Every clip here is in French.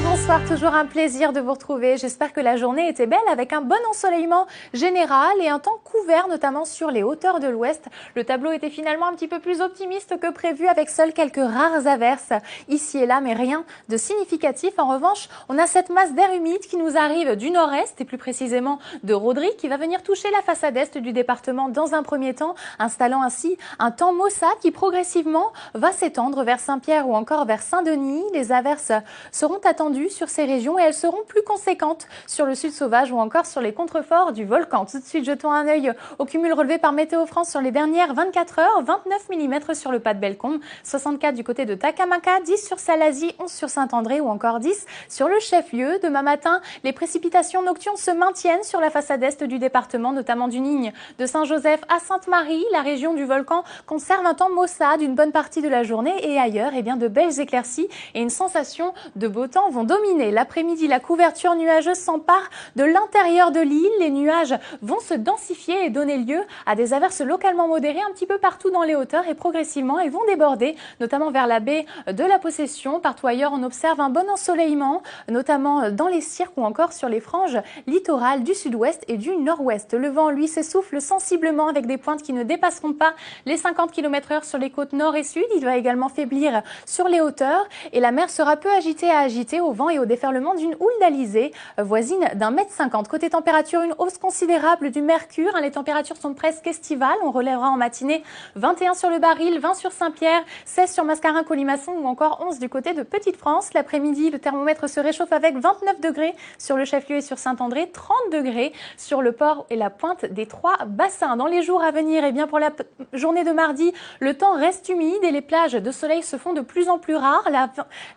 Bonsoir, toujours un plaisir de vous retrouver. J'espère que la journée était belle avec un bon ensoleillement général et un temps couvert, notamment sur les hauteurs de l'ouest. Le tableau était finalement un petit peu plus optimiste que prévu avec seules quelques rares averses ici et là, mais rien de significatif. En revanche, on a cette masse d'air humide qui nous arrive du nord-est et plus précisément de Rodrigue qui va venir toucher la façade est du département dans un premier temps, installant ainsi un temps maussade qui progressivement va s'étendre vers Saint-Pierre ou encore vers Saint-Denis. Les averses seront attendues sur ces régions et elles seront plus conséquentes sur le sud sauvage ou encore sur les contreforts du volcan. Tout de suite, jetons un œil au cumul relevé par Météo France sur les dernières 24 heures. 29 mm sur le pas de Bellecombe, 64 du côté de Takamaka, 10 sur Salazie, 11 sur Saint-André ou encore 10 sur le chef-lieu. Demain matin, les précipitations nocturnes se maintiennent sur la façade est du département, notamment du Nigne de Saint-Joseph à Sainte-Marie. La région du volcan conserve un temps maussade une bonne partie de la journée et ailleurs, de belles éclaircies et une sensation de beau temps vont dominer. L'après-midi, la couverture nuageuse s'empare de l'intérieur de l'île. Les nuages vont se densifier et donner lieu à des averses localement modérées un petit peu partout dans les hauteurs et progressivement, elles vont déborder, notamment vers la baie de la Possession. Partout ailleurs, on observe un bon ensoleillement, notamment dans les cirques ou encore sur les franges littorales du sud-ouest et du nord-ouest. Le vent, lui, s'essouffle sensiblement avec des pointes qui ne dépasseront pas les 50 km/h sur les côtes nord et sud. Il va également faiblir sur les hauteurs et la mer sera peu agitée à agiter au vent et au déferlement d'une houle d'alizé voisine d'1,50 m. Côté température, une hausse considérable du mercure. Les températures sont presque estivales. On relèvera en matinée 21 sur le Baril, 20 sur Saint-Pierre, 16 sur Mascarin-Colimaçon ou encore 11 du côté de Petite-France. L'après-midi, le thermomètre se réchauffe avec 29 degrés sur le chef-lieu et sur Saint-André, 30 degrés sur le port et la pointe des trois bassins. Dans les jours à venir, pour la journée de mardi, le temps reste humide et les plages de soleil se font de plus en plus rares.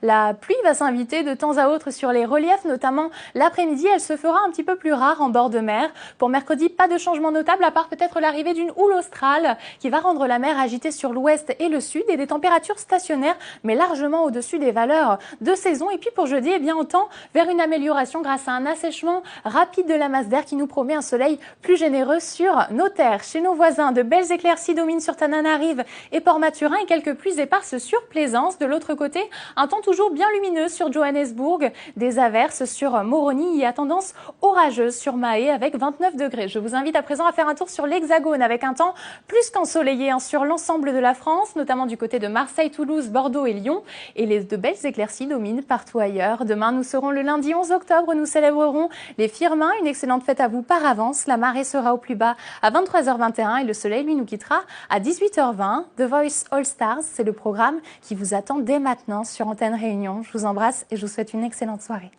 La pluie va s'inviter de temps à autre sur les reliefs, notamment l'après-midi. Elle se fera un petit peu plus rare en bord de mer. Pour mercredi, pas de changement notable à part peut-être l'arrivée d'une houle australe qui va rendre la mer agitée sur l'ouest et le sud et des températures stationnaires mais largement au-dessus des valeurs de saison. Et puis pour jeudi, on tend vers une amélioration grâce à un assèchement rapide de la masse d'air qui nous promet un soleil plus généreux sur nos terres. Chez nos voisins, de belles éclaircies dominent sur Tananarive et Port-Maturin et quelques pluies éparses sur Plaisance. De l'autre côté, un temps toujours bien lumineux sur Johannesburg, des averses sur Moroni et à tendance orageuse sur Mahé avec 29 degrés. Je vous invite à présent à faire un tour sur l'Hexagone avec un temps plus qu'ensoleillé sur l'ensemble de la France, notamment du côté de Marseille, Toulouse, Bordeaux et Lyon. Et de belles éclaircies dominent partout ailleurs. Demain, nous serons le lundi 11 octobre. Nous célébrerons les Firmins. Une excellente fête à vous par avance. La marée sera au plus bas à 23h21 et le soleil, lui, nous quittera à 18h20. The Voice All Stars, c'est le programme qui vous attend dès maintenant sur Antenne Réunion. Je vous embrasse et je vous souhaite une excellente soirée.